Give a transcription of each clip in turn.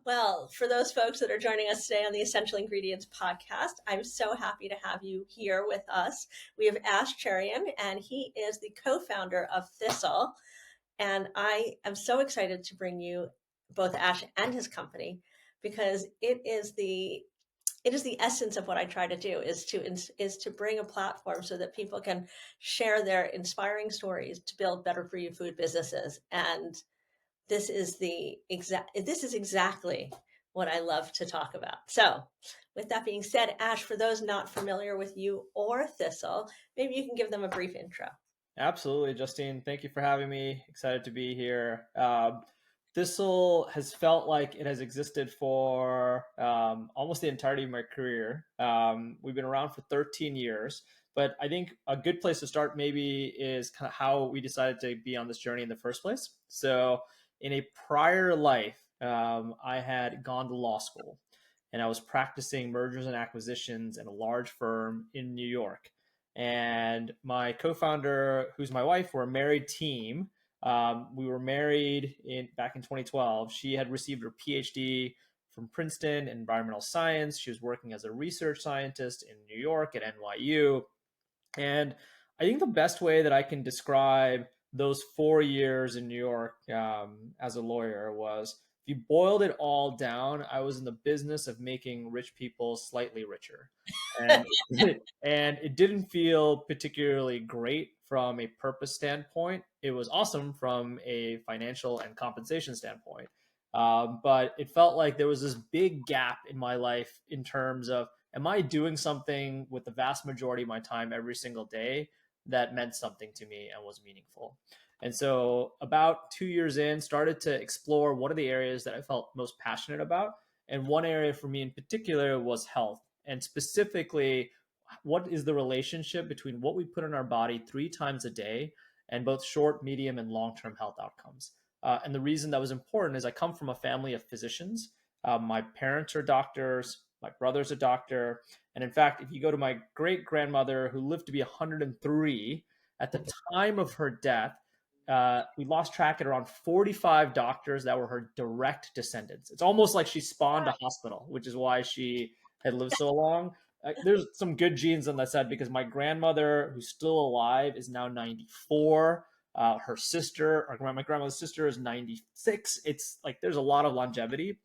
Well, for those folks that are joining us today on the Essential Ingredients podcast, I'm so happy to have you here with us. We have Ash Cheriyan, and he is the co-founder of Thistle. And I am so excited to bring you both Ash and his company because it is the essence of what I try to do is to bring a platform so that people can share their inspiring stories to build better for you food businesses. And this is exactly what I love to talk about. So, with that being said, Ash, for those not familiar with you or Thistle, maybe you can give them a brief intro. Absolutely, Justine. Thank you for having me. Excited to be here. Thistle has felt like it has existed for almost the entirety of my career. We've been around for 13 years, but I think a good place to start maybe is kind of how we decided to be on this journey in the first place. So, in a prior life, I had gone to law school and I was practicing mergers and acquisitions in a large firm in New York. And my co-founder, who's my wife, we're a married team. We were married back in 2012. She had received her PhD from Princeton in environmental science. She was working as a research scientist in New York at NYU. And I think the best way that I can describe those 4 years in New York as a lawyer was, if you boiled it all down, I was in the business of making rich people slightly richer. And and it didn't feel particularly great from a purpose standpoint. It was awesome from a financial and compensation standpoint. But it felt like there was this big gap in my life in terms of, am I doing something with the vast majority of my time every single day that meant something to me and was meaningful? And so about 2 years in, started to explore what are the areas that I felt most passionate about. And one area for me in particular was health, and specifically, what is the relationship between what we put in our body 3 times a day and both short, medium, and long-term health outcomes. And the reason that was important is I come from a family of physicians. My parents are doctors, my brother's a doctor. And in fact, if you go to my great grandmother, who lived to be 103, at the time of her death, we lost track at around 45 doctors that were her direct descendants. It's almost like she spawned a hospital, which is why she had lived so long. There's some good genes on that side, because my grandmother, who's still alive, is now 94. Her sister, or my grandmother's sister, is 96. It's like there's a lot of longevity.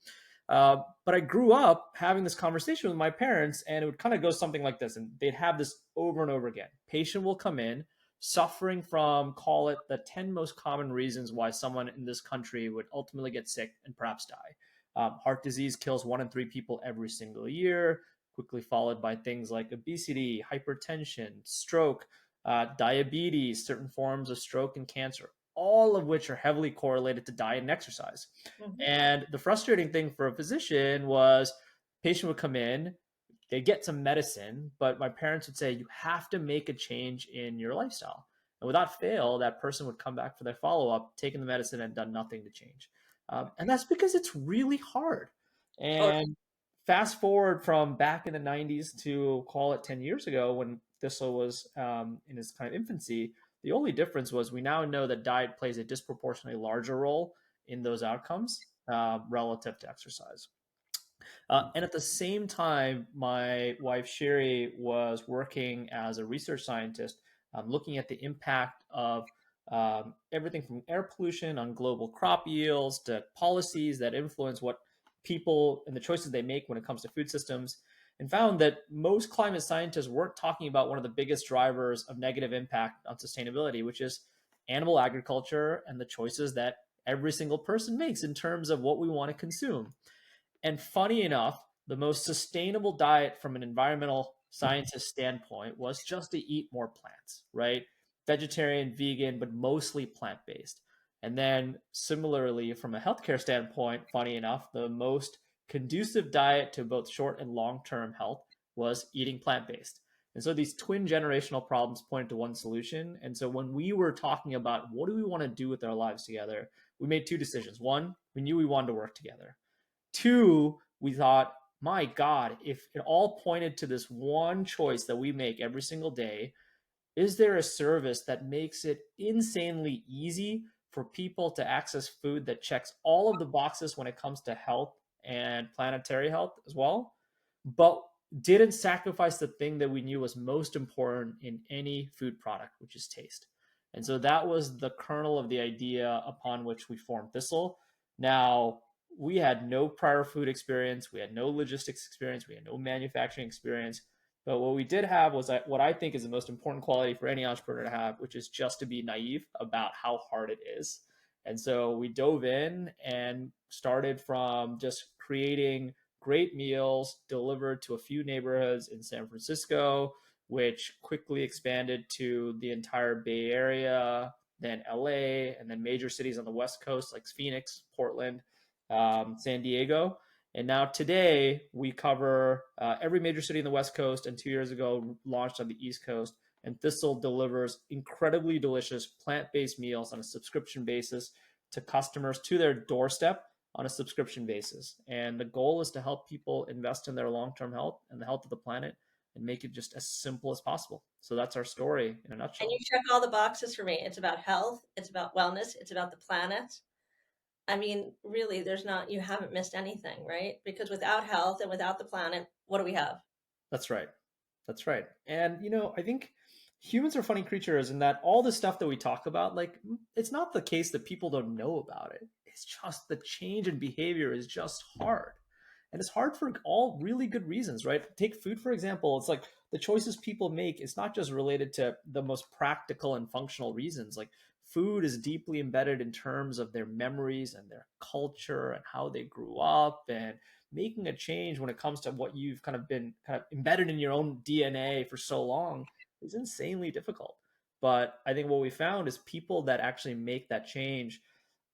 But I grew up having this conversation with my parents, and it would kind of go something like this. And they'd have this over and over again. Patient will come in suffering from, call it, the 10 most common reasons why someone in this country would ultimately get sick and perhaps die. Heart disease kills 1 in 3 people every single year, quickly followed by things like obesity, hypertension, stroke, diabetes, certain forms of stroke and cancer, all of which are heavily correlated to diet and exercise. Mhm. And the frustrating thing for a physician was, patient would come in, they get some medicine, but my parents would say, you have to make a change in your lifestyle. And without fail, that person would come back for their follow up, taking the medicine and done nothing to change. And that's because it's really hard. Totally. And fast forward from back in the 90s to, call it, 10 years ago, when Thistle was in its kind of infancy, the only difference was we now know that diet plays a disproportionately larger role in those outcomes relative to exercise. And at the same time, my wife Sherry was working as a research scientist, looking at the impact of everything from air pollution on global crop yields to policies that influence what people and the choices they make when it comes to food systems, and found that most climate scientists weren't talking about one of the biggest drivers of negative impact on sustainability, which is animal agriculture and the choices that every single person makes in terms of what we want to consume. And funny enough, the most sustainable diet from an environmental scientist standpoint was just to eat more plants, right? Vegetarian, vegan, but mostly plant based. And then similarly, from a healthcare standpoint, funny enough, the most conducive diet to both short and long term health was eating plant based. And so these twin generational problems pointed to one solution. And so when we were talking about what do we want to do with our lives together, we made two decisions. One, we knew we wanted to work together. Two, we thought, my God, if it all pointed to this one choice that we make every single day, is there a service that makes it insanely easy for people to access food that checks all of the boxes when it comes to health, and planetary health as well, but didn't sacrifice the thing that we knew was most important in any food product, which is taste. And so that was the kernel of the idea upon which we formed Thistle. Now, we had no prior food experience, we had no logistics experience, we had no manufacturing experience. But what we did have was what I think is the most important quality for any entrepreneur to have, which is just to be naive about how hard it is. And so we dove in and started from just creating great meals delivered to a few neighborhoods in San Francisco, which quickly expanded to the entire Bay Area, then LA, and then major cities on the West Coast like Phoenix, Portland, San Diego. And now today we cover every major city in the West Coast, and 2 years ago launched on the East Coast. And Thistle delivers incredibly delicious plant-based meals on a subscription basis to customers to their doorstep on a subscription basis. And the goal is to help people invest in their long-term health and the health of the planet and make it just as simple as possible. So that's our story in a And you nutshell. check all the boxes for me. It's about health, it's about wellness, it's about the planet. I mean, really, there's not, you haven't missed anything, right? Because without health and without the planet, what do we have? That's right. That's right. And I think humans are funny creatures in that all the stuff that we talk about, like it's not the case that people don't know about it. It's just the change in behavior is just hard. And it's hard for all really good reasons, right? Take food, for example. It's like the choices people make, it's not just related to the most practical and functional reasons. Like food is deeply embedded in terms of their memories and their culture and how they grew up, and making a change when it comes to what you've kind of been kind of embedded in your own DNA for so long is insanely difficult. But I think what we found is people that actually make that change,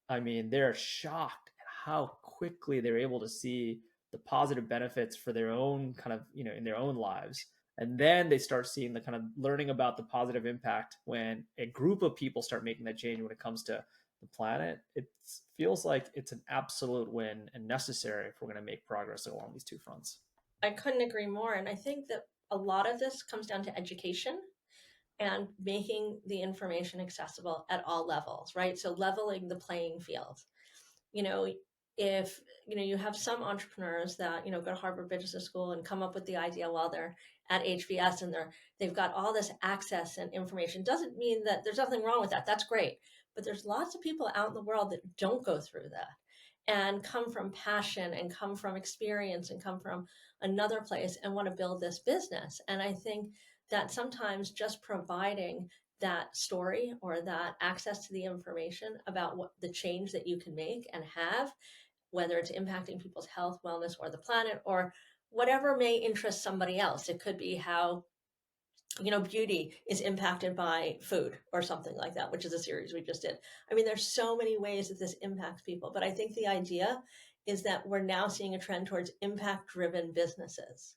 I mean, they're shocked at how quickly they're able to see the positive benefits for their own kind of, in their own lives. And then they start seeing the kind of learning about the positive impact when a group of people start making that change when it comes to the planet. It feels like it's an absolute win and necessary if we're going to make progress along these two fronts. I couldn't agree more. And I think that a lot of this comes down to education and making the information accessible at all levels, right? So leveling the playing field. You know, if you have some entrepreneurs that go to Harvard Business School and come up with the idea while they're at HBS, and they've got all this access and information, doesn't mean that there's nothing wrong with that. That's great. But there's lots of people out in the world that don't go through that and come from passion and come from experience and come from another place and want to build this business. And I think that sometimes just providing that story or that access to the information about what the change that you can make and have, whether it's impacting people's health, wellness, or the planet, or whatever may interest somebody else. It could be how beauty is impacted by food or something like that, which is a series we just did. I mean, there's so many ways that this impacts people, but I think the idea is that we're now seeing a trend towards impact driven businesses,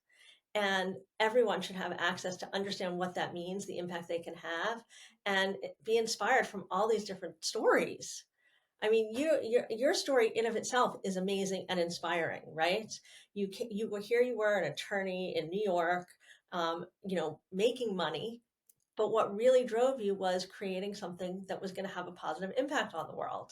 and everyone should have access to understand what that means, the impact they can have, and be inspired from all these different stories. I mean, your story in of itself is amazing and inspiring, right? You were here, you were an attorney in New York, making money, but what really drove you was creating something that was going to have a positive impact on the world.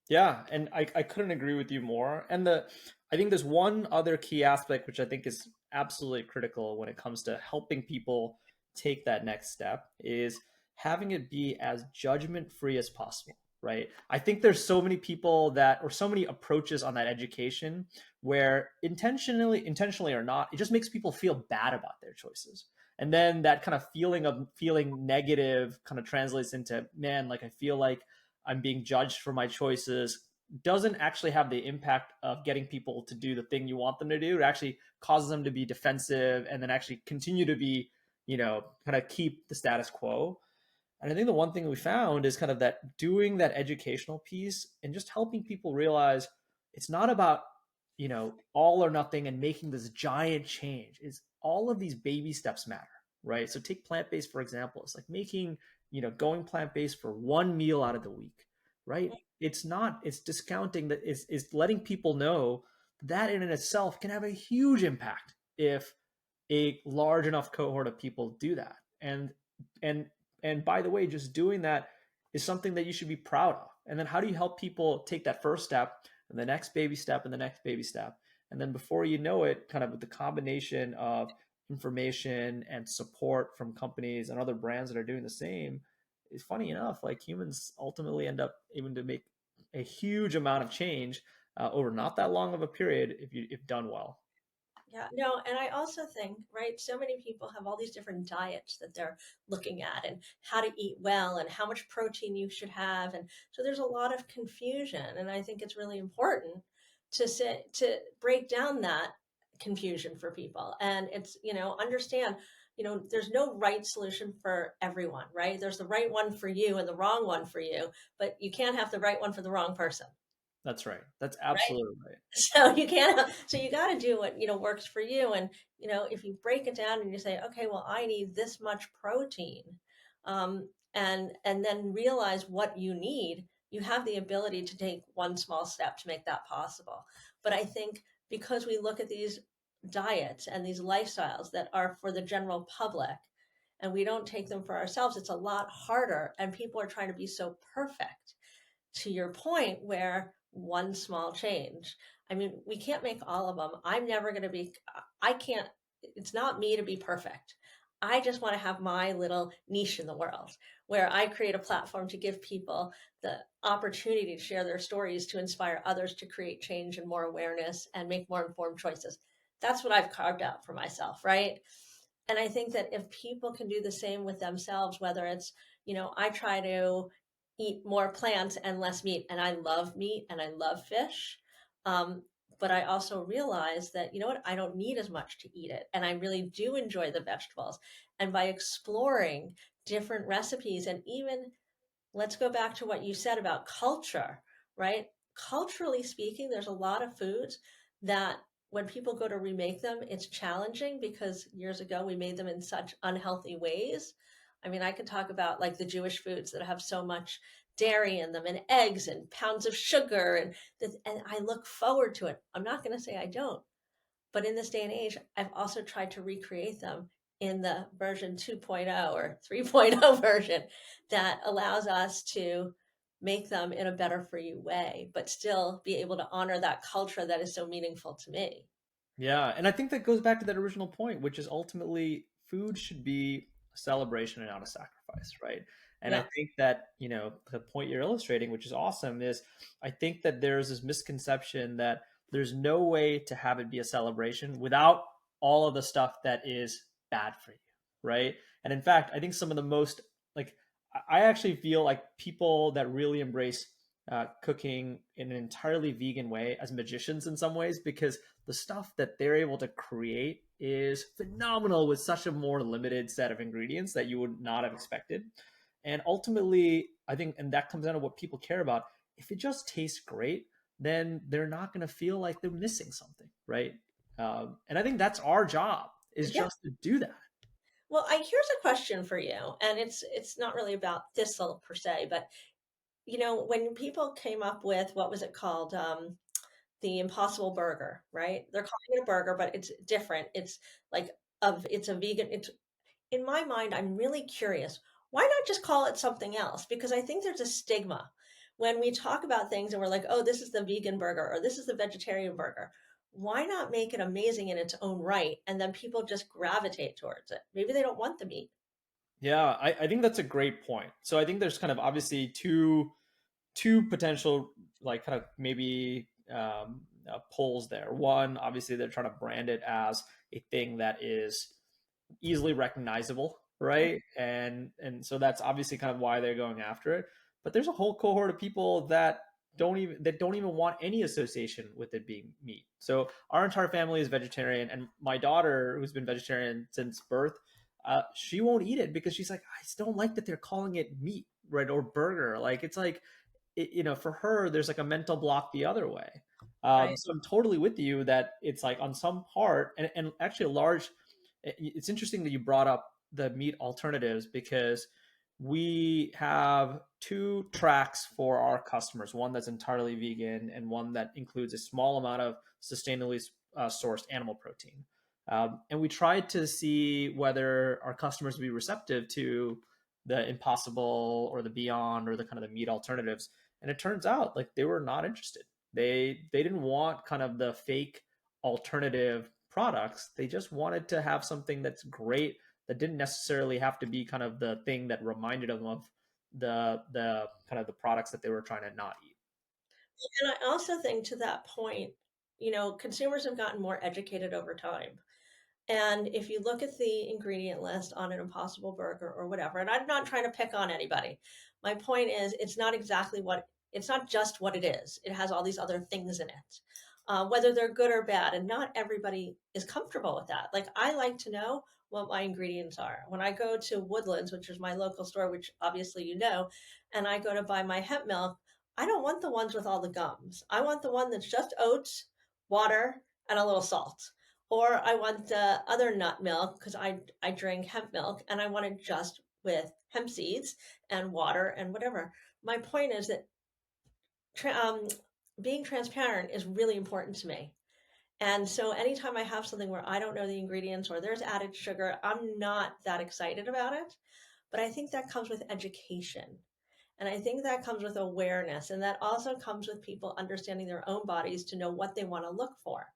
Yeah, and I couldn't agree with you more. And I think there's one other key aspect which I think is absolutely critical when it comes to helping people take that next step is having it be as judgment free as possible, right? I think there's so many people that or so many approaches on that education where intentionally or not, it just makes people feel bad about their choices. And then that kind of feeling negative kind of translates into, man, like I feel like I'm being judged for my choices doesn't actually have the impact of getting people to do the thing you want them to do. It actually causes them to be defensive and then actually continue to be, kind of keep the status quo. And I think the one thing we found is kind of that doing that educational piece and just helping people realize it's not about, all or nothing and making this giant change. Is all of these baby steps matter, right? So take plant-based, for example. It's like making, going plant-based for one meal out of the week, right? It's discounting that is letting people know that in itself can have a huge impact if a large enough cohort of people do that. And and by the way, just doing that is something that you should be proud of. And then how do you help people take that first step? and the next baby step and the next baby step. And then before you know it, kind of with the combination of information and support from companies and other brands that are doing the same, is funny enough, like humans ultimately end up able to make a huge amount of change over not that long of a period if done well. Yeah, no, and I also think, right, so many people have all these different diets that they're looking at and how to eat well and how much protein you should have. And so there's a lot of confusion. And I think it's really important to break down that confusion for people. And it's, understand, there's no right solution for everyone, right? There's the right one for you and the wrong one for you, but you can't have the right one for the wrong person. That's right. That's Right. absolutely right. So you can't, so you got to do what, works for you. And, if you break it down and you say, okay, well, I need this much protein, and then realize what you need, you have the ability to take one small step to make that possible. But I think because we look at these diets and these lifestyles that are for the general public and we don't take them for ourselves, it's a lot harder. And people are trying to be so perfect, to your point, where one small change. I mean, we can't make all of them. I'm never going to be, I can't, it's not me to be perfect. I just want to have my little niche in the world where I create a platform to give people the opportunity to share their stories, to inspire others to create change and more awareness and make more informed choices. That's what I've carved out for myself, right? And I think that if people can do the same with themselves, whether it's, I try to eat more plants and less meat, and I love meat and I love fish. Um, but I also realize that, what, I don't need as much to eat it. And I really do enjoy the vegetables. And by exploring different recipes, and even let's go back to what you said about culture, right? Culturally speaking, there's a lot of foods that when people go to remake them, it's challenging because years ago we made them in such unhealthy ways. I mean, I could talk about like the Jewish foods that have so much dairy in them and eggs and pounds of sugar and I look forward to it. I'm not going to say I don't, but in this day and age, I've also tried to recreate them in the version 2.0 or 3.0 version that allows us to make them in a better for you way, but still be able to honor that culture that is so meaningful to me. Yeah, and I think that goes back to that original point, which is ultimately food should be a celebration and not a sacrifice, right? And I Yeah. think that, the point you're illustrating, which is awesome, is I think that there's this misconception that there's no way to have it be a celebration without all of the stuff that is bad for you, right? And in fact, I think some of the most, like, I actually feel like people that really embrace cooking in an entirely vegan way as magicians in some ways, because the stuff that they're able to create is phenomenal with such a more limited set of ingredients that you would not have expected. And ultimately, I think, and that comes down to what people care about. If it just tastes great, then they're not going to feel like they're missing something, right? And I think that's our job, is Yeah. just to do that. Well, here's a question for you, and it's not really about Thistle per se, but when people came up with what was it called? The Impossible Burger, right? They're calling it a burger, but it's different. It's like it's a vegan. It's in my mind, I'm really curious. Why not just call it something else? Because I think there's a stigma when we talk about things and we're like, oh, this is the vegan burger or this is the vegetarian burger. Why not make it amazing in its own right? And then people just gravitate towards it. Maybe they don't want the meat. Yeah, I think that's a great point. So I think there's kind of obviously two potential, like, kind of maybe polls there. One, obviously they're trying to brand it as a thing that is easily recognizable, right? And so that's obviously kind of why they're going after it. But there's a whole cohort of people that don't even want any association with it being meat. So our entire family is vegetarian, and my daughter, who's been vegetarian since birth, she won't eat it because she's like, I just don't like that they're calling it meat, right, or burger. Like, it's like, for her, there's like a mental block the other way. Right. So I'm totally with you that it's like on some part, and actually a large. It's interesting that you brought up the meat alternatives, because we have two tracks for our customers: one that's entirely vegan, and one that includes a small amount of sustainably sourced animal protein. And we tried to see whether our customers would be receptive to the impossible or the beyond or the kind of the meat alternatives, and it turns out like they were not interested. They didn't want kind of the fake alternative products. They just wanted to have something that's great that didn't necessarily have to be kind of the thing that reminded them of the kind of the products that they were trying to not eat. And I also think to that point, consumers have gotten more educated over time. And if you look at the ingredient list on an Impossible Burger or whatever, and I'm not trying to pick on anybody, my point is it's not just what it is. It has all these other things in it, whether they're good or bad. And not everybody is comfortable with that. Like, I like to know what my ingredients are. When I go to Woodlands, which is my local store, which obviously and I go to buy my hemp milk, I don't want the ones with all the gums. I want the one that's just oats, water, and a little salt. Or I want the other nut milk because I drink hemp milk and I want it just with hemp seeds and water and whatever. My point is that tra- um, being transparent is really important to me. And so anytime I have something where I don't know the ingredients or there's added sugar, I'm not that excited about it. But I think that comes with education. And I think that comes with awareness. And that also comes with people understanding their own bodies to know what they want to look for.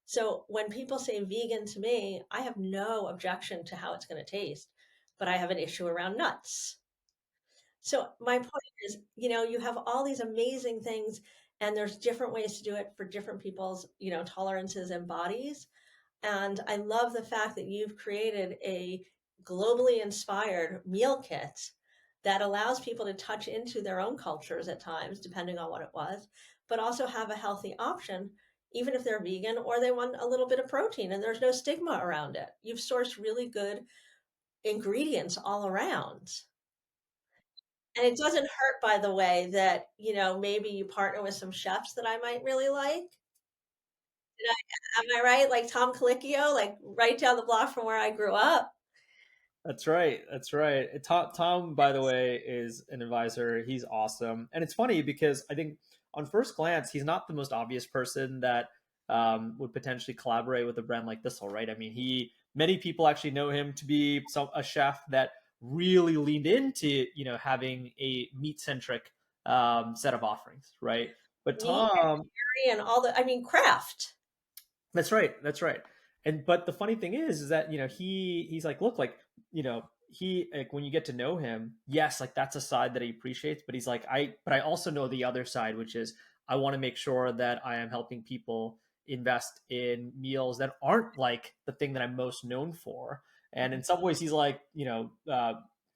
So when people say vegan to me, I have no objection to how it's going to taste, but I have an issue around nuts. So my point is, you have all these amazing things and there's different ways to do it for different people's, tolerances and bodies. And I love the fact that you've created a globally inspired meal kit that allows people to touch into their own cultures at times, depending on what it was, but also have a healthy option, even if they're vegan or they want a little bit of protein and there's no stigma around it. You've sourced really good ingredients all around. And it doesn't hurt, by the way, that, maybe you partner with some chefs that I might really like. Am I right? Like Tom Colicchio, like right down the block from where I grew up. That's right. That's right. Tom, by the way, is an advisor. He's awesome. And it's funny because I think on first glance, he's not the most obvious person that would potentially collaborate with a brand like Thistle, right? I mean, many people actually know him to be a chef that really leaned into, having a meat centric set of offerings, right? But Meat and Tom, dairy and I mean, craft. that's right. That's right. And but the funny thing is that he's like, look, like he like when you get to know him, yes, like that's a side that he appreciates. But he's like, I also know the other side, which is I want to make sure that I am helping people invest in meals that aren't like the thing that I'm most known for. And in some ways, he's like,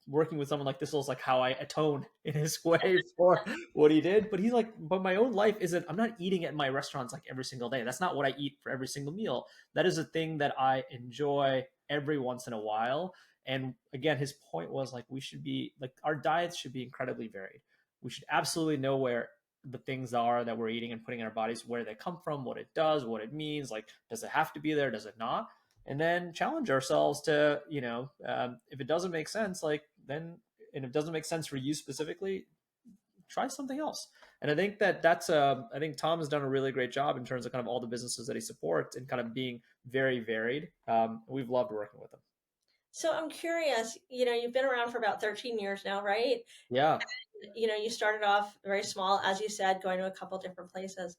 working with someone like this is like how I atone in his way for what he did. But he's like, but my own life isn't, I'm not eating at my restaurants like every single day. That's not what I eat for every single meal. That is a thing that I enjoy every once in a while. And again, his point was like, we should be like, our diets should be incredibly varied. We should absolutely know where the things are that we're eating and putting in our bodies, where they come from, what it does, what it means. Like, does it have to be there? Does it not? And then challenge ourselves to, if it doesn't make sense, like then, and if it doesn't make sense for you specifically, try something else. And I think I think Tom has done a really great job in terms of kind of all the businesses that he supports and kind of being very varied. We've loved working with him. So I'm curious, you've been around for about 13 years now, right? Yeah. You started off very small, as you said, going to a couple different places.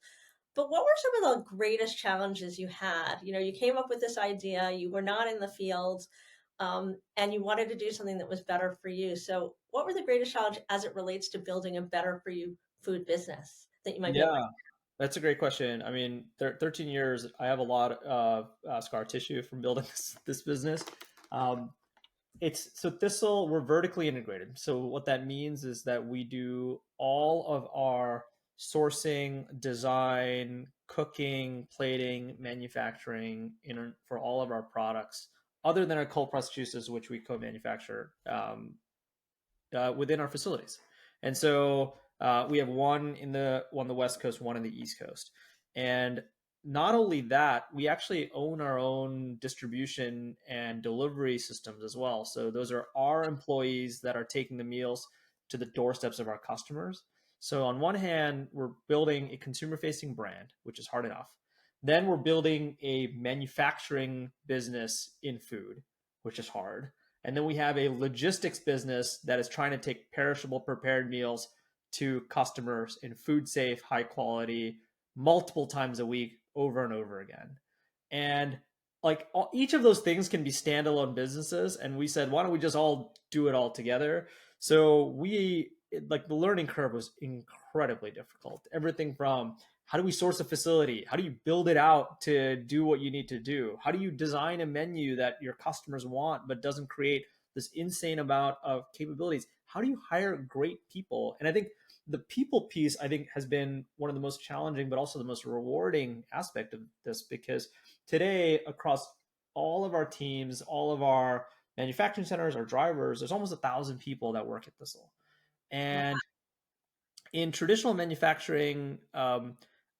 But what were some of the greatest challenges you had? You came up with this idea, you were not in the field, and you wanted to do something that was better for you. So, what were the greatest challenge as it relates to building a better for you food business that you might be able Yeah. That's a great question. I mean, 13 years, I have a lot of scar tissue from building this business. Um, so Thistle, we're vertically integrated. So what that means is that we do all of our sourcing, design, cooking, plating, manufacturing for all of our products, other than our cold pressed juices, which we co-manufacture within our facilities. And so we have one on the West Coast, one on the East Coast. And not only that, we actually own our own distribution and delivery systems as well. So those are our employees that are taking the meals to the doorsteps of our customers. So on one hand, we're building a consumer facing brand, which is hard enough. Then we're building a manufacturing business in food, which is hard. And then we have a logistics business that is trying to take perishable prepared meals to customers in food safe, high quality, multiple times a week over and over again. And like each of those things can be standalone businesses. And we said, why don't we just all do it all together? So like the learning curve was incredibly difficult. Everything from how do we source a facility? How do you build it out to do what you need to do? How do you design a menu that your customers want but doesn't create this insane amount of capabilities? How do you hire great people? And I think the people piece, I think, has been one of the most challenging but also the most rewarding aspect of this, because today across all of our teams, all of our manufacturing centers, our drivers, there's almost 1,000 people that work at Thistle. Wow. And in traditional manufacturing,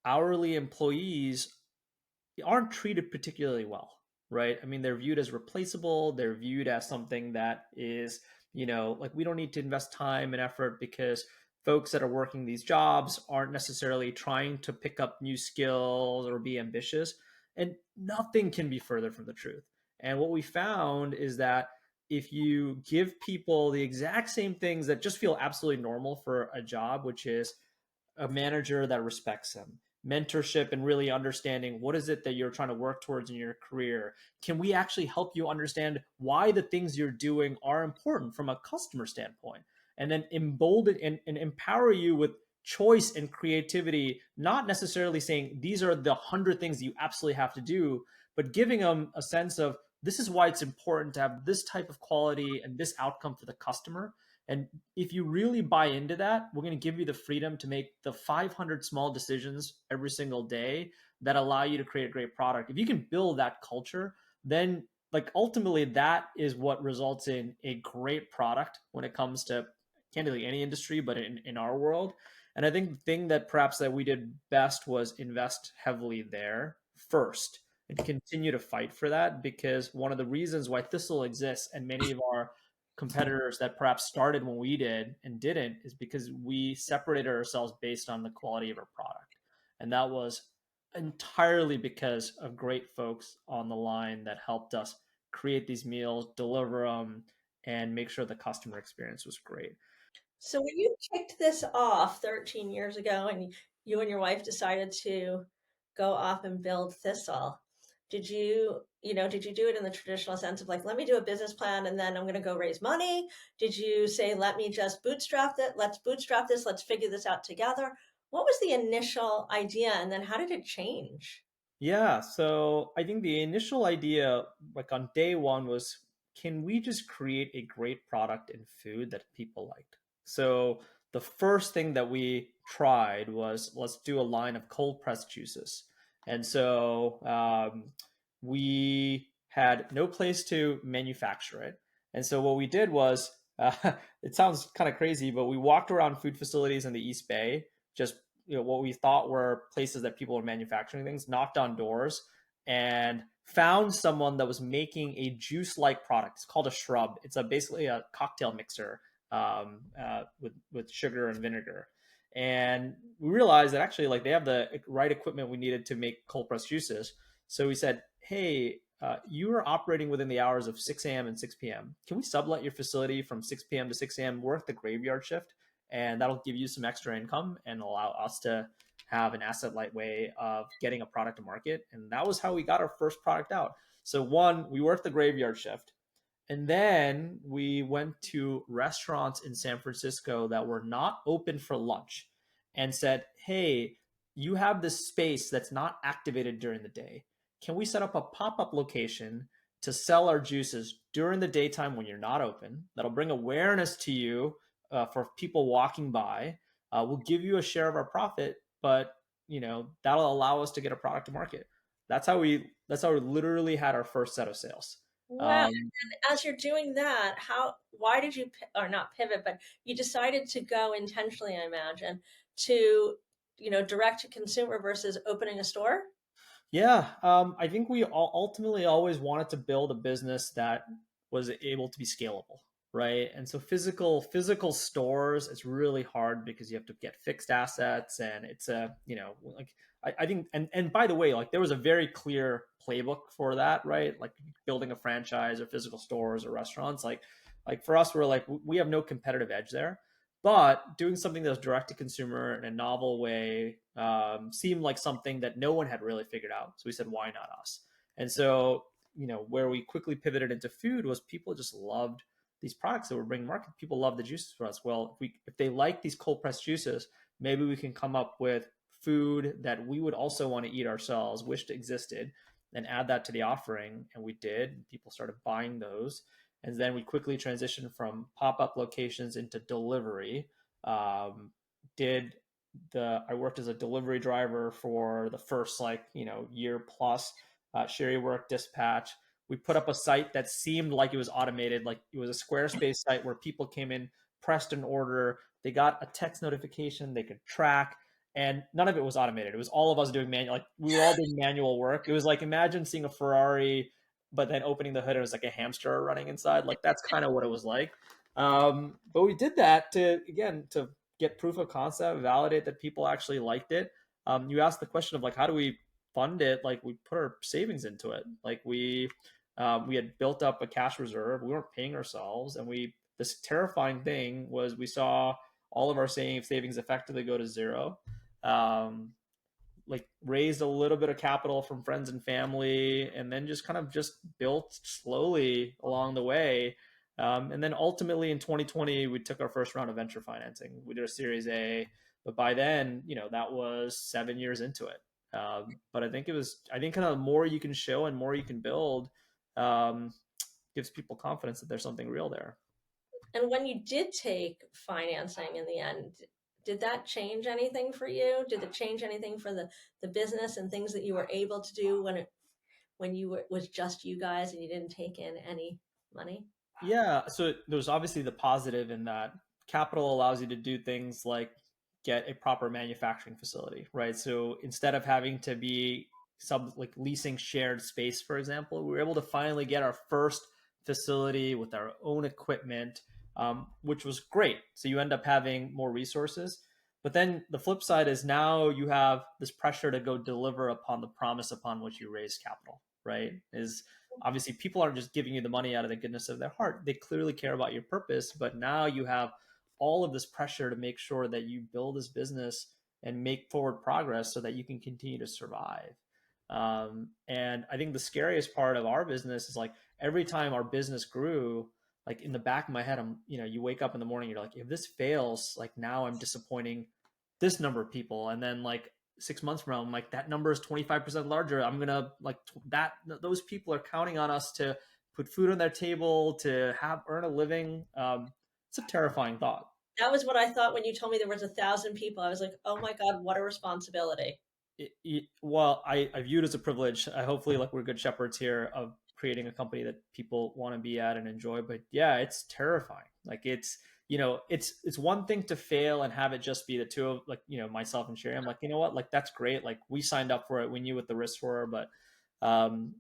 hourly employees aren't treated particularly well, right? I mean, they're viewed as replaceable. They're viewed as something that is, like we don't need to invest time and effort because folks that are working these jobs aren't necessarily trying to pick up new skills or be ambitious. And nothing can be further from the truth. And what we found is that if you give people the exact same things that just feel absolutely normal for a job, which is a manager that respects them, mentorship, and really understanding what is it that you're trying to work towards in your career. Can we actually help you understand why the things you're doing are important from a customer standpoint? And then embolden and empower you with choice and creativity, not necessarily saying these are the 100 things you absolutely have to do, but giving them a sense of this is why it's important to have this type of quality and this outcome for the customer. And if you really buy into that, we're going to give you the freedom to make the 500 small decisions every single day that allow you to create a great product. If you can build that culture, then like ultimately that is what results in a great product when it comes to candidly any industry, but in our world. And I think the thing that perhaps that we did best was invest heavily there first and continue to fight for that, because one of the reasons why Thistle exists and many of our competitors that perhaps started when we did and didn't is because we separated ourselves based on the quality of our product. And that was entirely because of great folks on the line that helped us create these meals, deliver them, and make sure the customer experience was great. So when you kicked this off 13 years ago and you and your wife decided to go off and build Thistle, did you do it in the traditional sense of like, let me do a business plan and then I'm going to go raise money? Did you say, let me just bootstrap it? Let's bootstrap this. Let's figure this out together. What was the initial idea and then how did it change? Yeah, so I think the initial idea, like on day one, was can we just create a great product in food that people liked? So the first thing that we tried was let's do a line of cold pressed juices. And so we had no place to manufacture it. And so what we did was, it sounds kind of crazy, but we walked around food facilities in the East Bay, just what we thought were places that people were manufacturing things, knocked on doors and found someone that was making a juice like product. It's called a shrub. It's basically a cocktail mixer with sugar and vinegar. And we realized that actually like they have the right equipment we needed to make cold pressed juices. So we said, hey, you are operating within the hours of 6 a.m. and 6 p.m. Can we sublet your facility from 6 p.m. to 6 a.m., work the graveyard shift? And that'll give you some extra income and allow us to have an asset light way of getting a product to market. And that was how we got our first product out. So one, we worked the graveyard shift. And then we went to restaurants in San Francisco that were not open for lunch and said, hey, you have this space that's not activated during the day. Can we set up a pop up location to sell our juices during the daytime when you're not open? That'll bring awareness to you for people walking by. We'll give you a share of our profit, but that'll allow us to get a product to market. That's how we literally had our first set of sales. Wow. Um, And as you're doing that, why did you, or not pivot, but you decided to go intentionally, I imagine, to, direct to consumer versus opening a store? Yeah, I think we ultimately always wanted to build a business that was able to be scalable, right? And so physical stores, it's really hard because you have to get fixed assets, and it's like I think, and by the way, like there was a very clear playbook for that, right? Like building a franchise or physical stores or restaurants, like for us, we're like we have no competitive edge there, but doing something that's direct to consumer in a novel way, seemed like something that no one had really figured out. So we said, why not us? And so, where we quickly pivoted into food was people just loved these products that were bringing market. People love the juices for us. Well, if they like these cold pressed juices, maybe we can come up with food that we would also want to eat ourselves, wished existed, and add that to the offering. And we did. People started buying those. And then we quickly transitioned from pop up locations into delivery. Did I worked as a delivery driver for the first year plus. Sherry worked dispatch. We put up a site that seemed like it was automated, like it was a Squarespace site where people came in, pressed an order, they got a text notification, they could track, and none of it was automated. It was all of us doing manual, like we were all doing manual work. It was like imagine seeing a Ferrari, but then opening the hood, it was like a hamster running inside. Like that's kind of what it was like. But we did that to get proof of concept, validate that people actually liked it. You asked the question of like how do we fund it? Like we put our savings into it. Like we had built up a cash reserve. We weren't paying ourselves, and this terrifying thing was we saw all of our savings effectively go to zero. Um, like raised a little bit of capital from friends and family, and then just kind of just built slowly along the way. And then ultimately in 2020, we took our first round of venture financing. We did a Series A, but by then, that was 7 years into it. But I think kind of the more you can show and more you can build, um, gives people confidence that there's something real there. And when you did take financing in the end, did that change anything for you? Did it change anything for the business and things that you were able to do when you were was just you guys and you didn't take in any money? Yeah, so there's obviously the positive in that capital allows you to do things like get a proper manufacturing facility, right? So instead of having to be like leasing shared space, for example, we were able to finally get our first facility with our own equipment, which was great. So you end up having more resources. But then the flip side is now you have this pressure to go deliver upon the promise upon which you raise capital, right? Is obviously people aren't just giving you the money out of the goodness of their heart. They clearly care about your purpose, but now you have all of this pressure to make sure that you build this business and make forward progress so that you can continue to survive. And I think the scariest part of our business is like every time our business grew, like in the back of my head, you wake up in the morning, you're like, if this fails, like now I'm disappointing this number of people. And then like 6 months from now, I'm like, that number is 25% larger. I'm gonna like that. Those people are counting on us to put food on their table, to earn a living. It's a terrifying thought. That was what I thought when you told me there was 1,000 people. I was like, oh my God, what a responsibility. Well, I view it as a privilege. I hopefully like we're good shepherds here of creating a company that people want to be at and enjoy. But yeah, it's terrifying. Like it's one thing to fail and have it just be the two of like myself and Sherry. I'm like, you know what, like that's great. Like we signed up for it. We knew what the risks were, but um,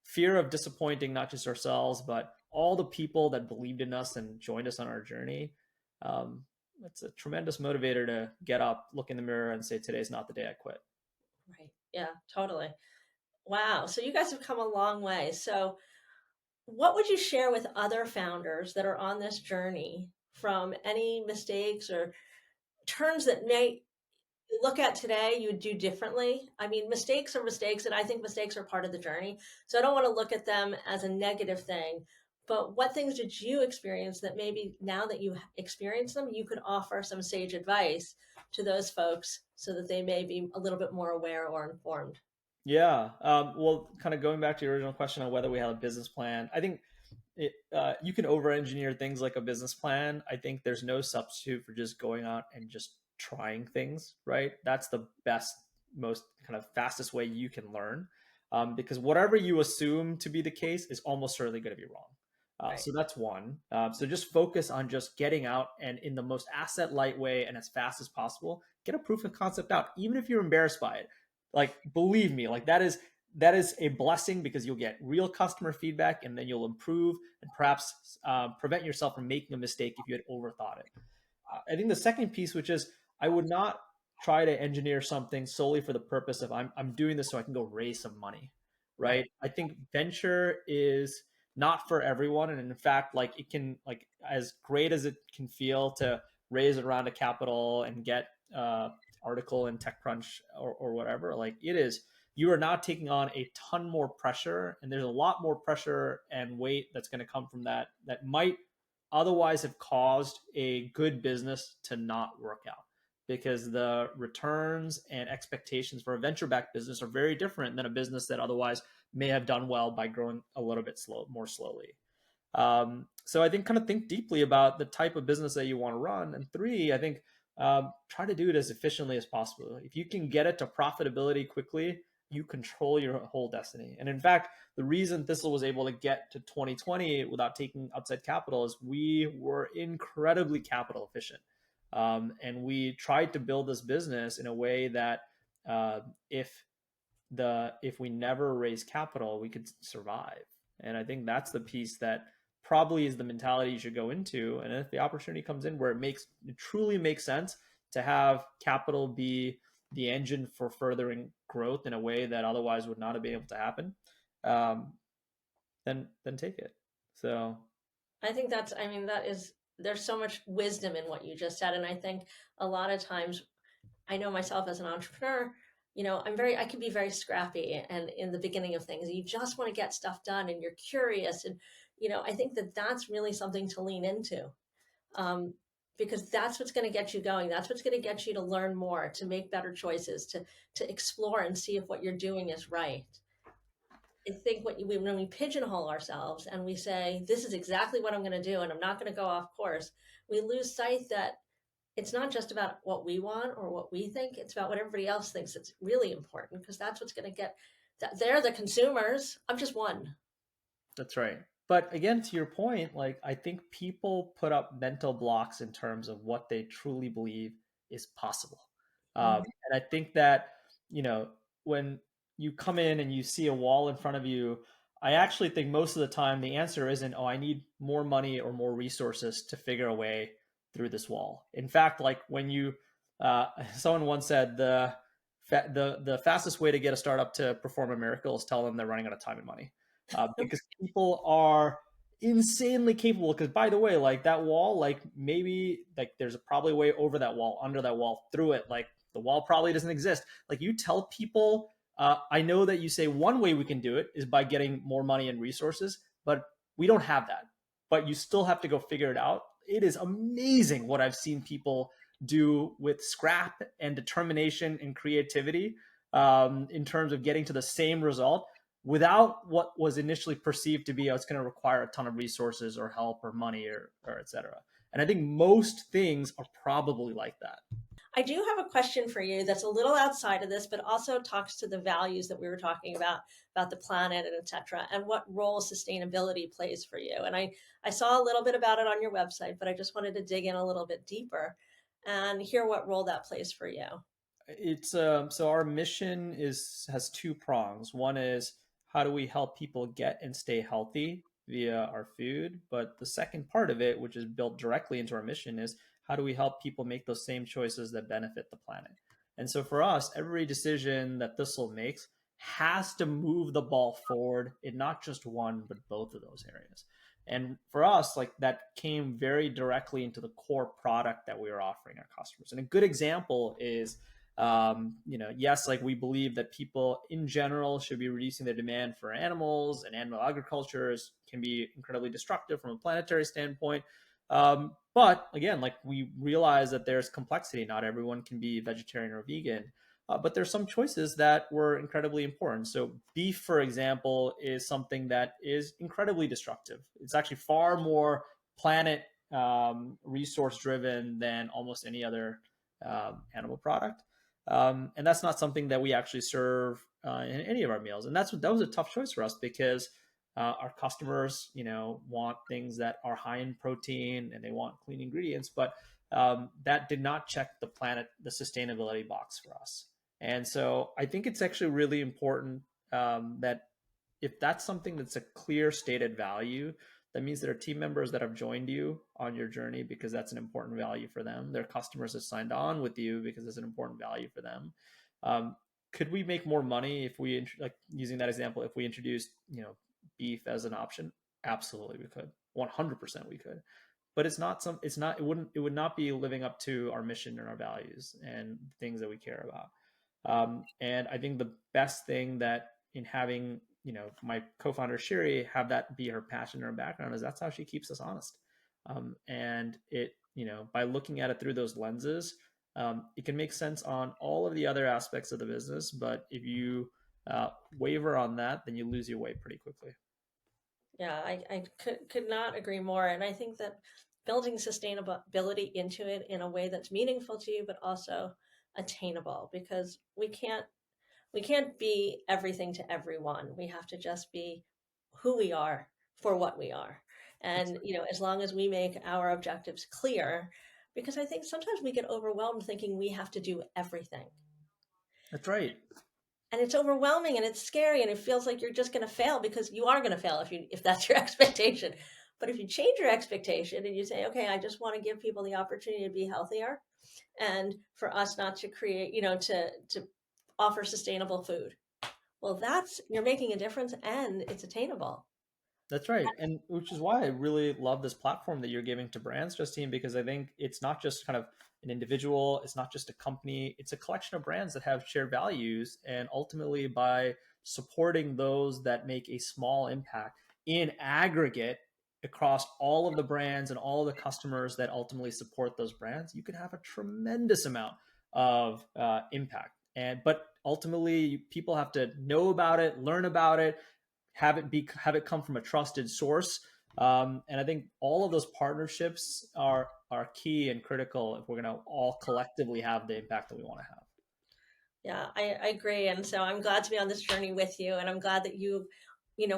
fear of disappointing not just ourselves but all the people that believed in us and joined us on our journey. Um, it's a tremendous motivator to get up, look in the mirror, and say, "Today's not the day I quit." Right. Yeah, totally. Wow. So you guys have come a long way. So what would you share with other founders that are on this journey from any mistakes or turns that may you look at today you would do differently? I mean, mistakes are mistakes, and I think mistakes are part of the journey. So I don't want to look at them as a negative thing. But what things did you experience that maybe now that you experience them, you could offer some sage advice to those folks so that they may be a little bit more aware or informed? Yeah. Well, kind of going back to your original question on whether we have a business plan, I think you can over engineer things like a business plan. I think there's no substitute for just going out and just trying things, right? That's the best, most kind of fastest way you can learn, because whatever you assume to be the case is almost certainly going to be wrong. Right. So that's one. So just focus on just getting out and in the most asset light way and as fast as possible, get a proof of concept out, even if you're embarrassed by it. Like, believe me, like that is a blessing because you'll get real customer feedback and then you'll improve and perhaps prevent yourself from making a mistake if you had overthought it. I think the second piece, which is I would not try to engineer something solely for the purpose of I'm doing this so I can go raise some money, Right. right? I think venture is not for everyone, and in fact, like it can as great as it can feel to raise a round of capital and get article in TechCrunch or whatever, like it is, you are now taking on a ton more pressure, and there's a lot more pressure and weight that's going to come from that that might otherwise have caused a good business to not work out, because the returns and expectations for a venture backed business are very different than a business that otherwise may have done well by growing a little bit more slowly. So I think kind of think deeply about the type of business that you want to run. And three, I think try to do it as efficiently as possible. If you can get it to profitability quickly, you control your whole destiny. And in fact, the reason Thistle was able to get to 2020 without taking outside capital is we were incredibly capital efficient. And we tried to build this business in a way that uh, if if we never raise capital, we could survive. And I think that's the piece that probably is the mentality you should go into. And if the opportunity comes in where it truly makes sense to have capital be the engine for furthering growth in a way that otherwise would not have been able to happen, um, then take it. So I think that is, there's so much wisdom in what you just said. And I think a lot of times, I know myself as an entrepreneur, I can be very scrappy and in the beginning of things, you just want to get stuff done and you're curious. And, I think that that's really something to lean into, um, because that's what's going to get you going. That's what's going to get you to learn more, to make better choices, to explore and see if what you're doing is right. I think when we pigeonhole ourselves and we say, this is exactly what I'm going to do, and I'm not going to go off course, we lose sight that it's not just about what we want or what we think, it's about what everybody else thinks it's really important, because that's what's going to get that. They're the consumers. I'm just one. that's right. But again, to your point, like I think people put up mental blocks in terms of what they truly believe is possible. Mm. And I think that, you know, when you come in and you see a wall in front of you, I actually think most of the time the answer isn't, oh, I need more money or more resources to figure a way through this wall. In fact, like when uh, someone once said the fastest way to get a startup to perform a miracle is tell them they're running out of time and money, because people are insanely capable. Because by the way, like that wall, like maybe like there's probably a way over that wall, under that wall, through it. Like the wall probably doesn't exist. Like you tell people, I know that you say one way we can do it is by getting more money and resources, but we don't have that. But you still have to go figure it out. It is amazing what I've seen people do with scrap and determination and creativity, in terms of getting to the same result without what was initially perceived to be, oh, it's going to require a ton of resources or help or money or et cetera. And I think most things are probably like that. I do have a question for you that's a little outside of this, but also talks to the values that we were talking about the planet and etc. And what role sustainability plays for you. And I saw a little bit about it on your website, but I just wanted to dig in a little bit deeper and hear what role that plays for you. It's so our mission is has two prongs. One is how do we help people get and stay healthy via our food, but the second part of it, which is built directly into our mission, is how do we help people make those same choices that benefit the planet. And so for us, every decision that Thistle makes has to move the ball forward in not just one but both of those areas. And for us, like that came very directly into the core product that we were offering our customers. And a good example is, yes, like we believe that people in general should be reducing their demand for animals, and animal agriculture can be incredibly destructive from a planetary standpoint. But again, like we realize that there's complexity. Not everyone can be vegetarian or vegan, but there's some choices that were incredibly important. So beef, for example, is something that is incredibly destructive. It's actually far more planet resource driven than almost any other animal product. And that's not something that we actually serve in any of our meals. And that was a tough choice for us, because our customers, want things that are high in protein and they want clean ingredients, but that did not check the sustainability box for us. And so I think it's actually really important, that if that's something that's a clear stated value, that means there are team members that have joined you on your journey because that's an important value for them. Their customers have signed on with you because it's an important value for them. Could we make more money if we, like using that example, if we introduced, beef as an option? Absolutely, we could. 100% we could. but it would not be living up to our mission and our values and things that we care about. And I think the best thing that in having, my co-founder Sherry have that be her passion or background is that's how she keeps us honest. And by looking at it through those lenses, it can make sense on all of the other aspects of the business. But if you waver on that, then you lose your way pretty quickly. Yeah, I could not agree more. And I think that building sustainability into it in a way that's meaningful to you, but also attainable, because we can't be everything to everyone. We have to just be who we are for what we are. And, as long as we make our objectives clear, because I think sometimes we get overwhelmed thinking we have to do everything. That's right. And it's overwhelming and it's scary and it feels like you're just going to fail, because you are going to fail if that's your expectation. But if you change your expectation and you say, okay, I just want to give people the opportunity to be healthier, and for us not to create, to offer sustainable food. Well, you're making a difference and it's attainable. That's right. And which is why I really love this platform that you're giving to brands, Justine, because I think it's not just kind of an individual, it's not just a company, it's a collection of brands that have shared values. And ultimately, by supporting those that make a small impact in aggregate across all of the brands and all of the customers that ultimately support those brands, you can have a tremendous amount of impact. But ultimately, people have to know about it, learn about it, have it come from a trusted source. And I think all of those partnerships are key and critical if we're going to all collectively have the impact that we want to have. Yeah, I agree. And so I'm glad to be on this journey with you. And I'm glad that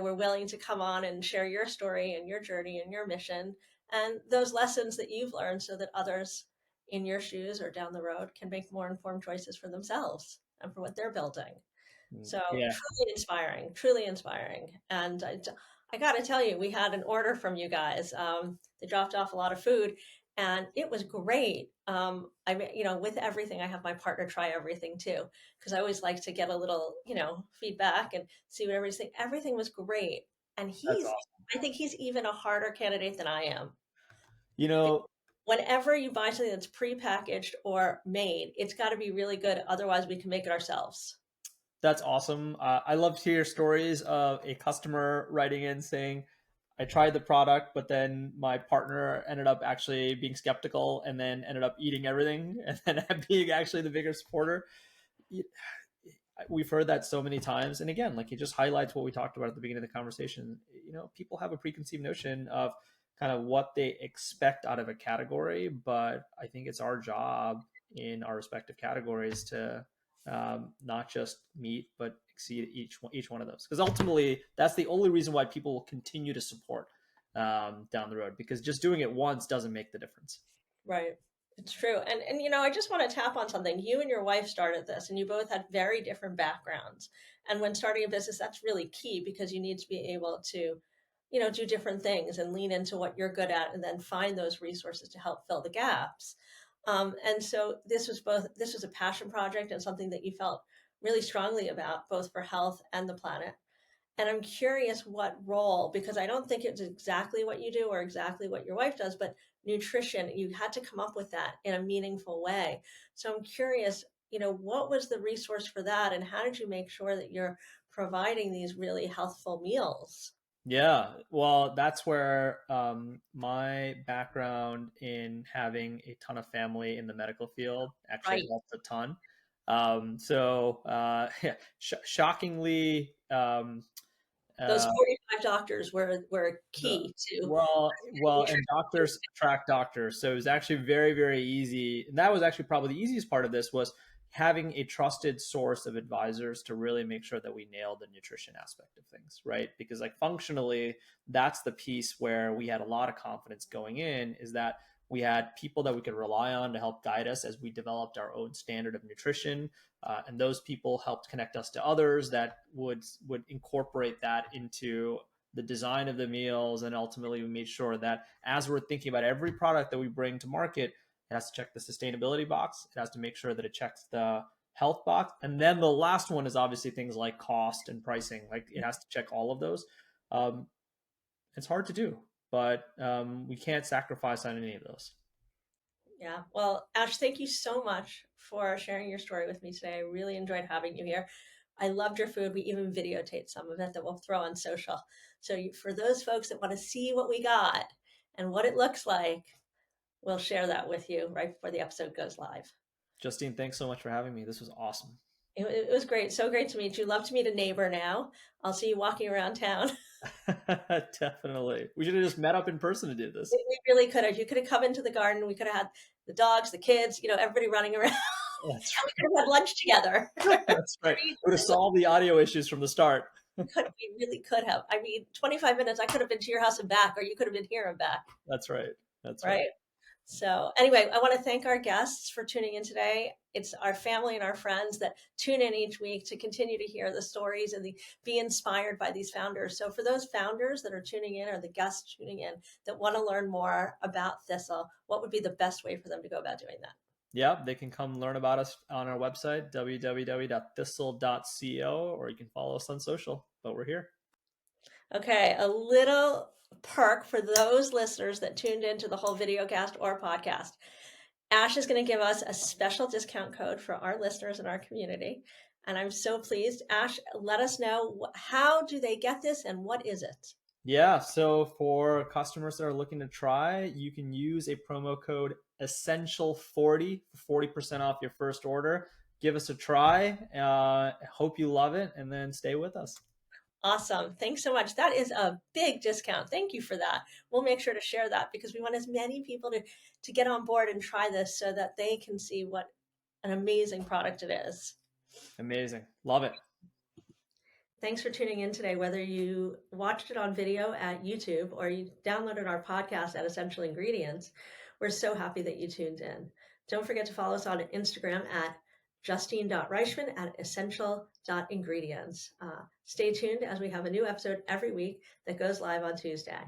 were willing to come on and share your story and your journey and your mission and those lessons that you've learned, so that others in your shoes or down the road can make more informed choices for themselves and for what they're building. So Yeah, truly inspiring, truly inspiring. And I got to tell you, we had an order from you guys. They dropped off a lot of food, and it was great. With everything, I have my partner try everything too, because I always like to get a little, feedback and see what everybody's thinking. Everything was great, and that's awesome. I think he's even a harder candidate than I am. You know, Whenever you buy something that's prepackaged or made, it's got to be really good. Otherwise, we can make it ourselves. that's awesome. I love to hear stories of a customer writing in saying, I tried the product, but then my partner ended up actually being skeptical and then ended up eating everything and then being actually the bigger supporter. We've heard that so many times. And again, like, it just highlights what we talked about at the beginning of the conversation. People have a preconceived notion of kind of what they expect out of a category, but I think it's our job in our respective categories to not just meet but exceed each one of those, because ultimately that's the only reason why people will continue to support down the road, because just doing it once doesn't make the difference. Right. It's true. And I just want to tap on something. You and your wife started this and you both had very different backgrounds. And when starting a business, that's really key, because you need to be able to, do different things and lean into what you're good at and then find those resources to help fill the gaps. And so this was a passion project and something that you felt really strongly about, both for health and the planet. And I'm curious what role, because I don't think it's exactly what you do or exactly what your wife does, but nutrition, you had to come up with that in a meaningful way. So I'm curious, what was the resource for that? And how did you make sure that you're providing these really healthful meals? Yeah, well, that's where my background in having a ton of family in the medical field actually Right. helped a ton. Yeah, shockingly, Those uh, 45 doctors were the, key to well, and doctors attract doctors, so it was actually very, very easy. And that was actually probably the easiest part of this was having a trusted source of advisors to really make sure that we nailed the nutrition aspect of things, right? Because like functionally, that's the piece where we had a lot of confidence going in, is that we had people that we could rely on to help guide us as we developed our own standard of nutrition. And those people helped connect us to others that would incorporate that into the design of the meals. And ultimately, we made sure that as we're thinking about every product that we bring to market, it has to check the sustainability box. It has to make sure that it checks the health box. And then the last one is obviously things like cost and pricing. Like, it has to check all of those. Um, it's hard to do. but we can't sacrifice on any of those. Yeah. Well, Ash, thank you so much for sharing your story with me today. I really enjoyed having you here. I loved your food. We even videotaped some of it that we'll throw on social. So for those folks that want to see what we got and what it looks like, we'll share that with you right before the episode goes live. Justine, thanks so much for having me. This was awesome. It was great. So great to meet you. Love to meet a neighbor now. I'll see you walking around town. Definitely. We should have just met up in person to do this. We really could have. You could have come into the garden. We could have had the dogs, the kids, everybody running around. That's And we could have had lunch together. right. That's right. We would have solved the audio issues from the start. We really could have. I mean, 25 minutes, I could have been to your house and back, or you could have been here and back. That's right. That's right. So, anyway, I want to thank our guests for tuning in today. It's our family and our friends that tune in each week to continue to hear the stories and be inspired by these founders. So, for those founders that are tuning in or the guests tuning in that want to learn more about Thistle, what would be the best way for them to go about doing that? Yeah, they can come learn about us on our website, www.thistle.co, or you can follow us on social, but we're here. Okay, a little perk for those listeners that tuned into the whole video cast or podcast. Ash is going to give us a special discount code for our listeners in our community. And I'm so pleased. Ash, let us know, how do they get this and what is it? Yeah, so for customers that are looking to try, you can use a promo code Essential40 for 40% off your first order. Give us a try. Hope you love it, and then stay with us. Awesome. Thanks so much. That is a big discount. Thank you for that. We'll make sure to share that because we want as many people to get on board and try this so that they can see what an amazing product it is. Amazing. Love it. Thanks for tuning in today, whether you watched it on video at YouTube or you downloaded our podcast at Essential Ingredients. We're so happy that you tuned in. Don't forget to follow us on Instagram at Justine.Reichman at essential.ingredients. Stay tuned as we have a new episode every week that goes live on Tuesday.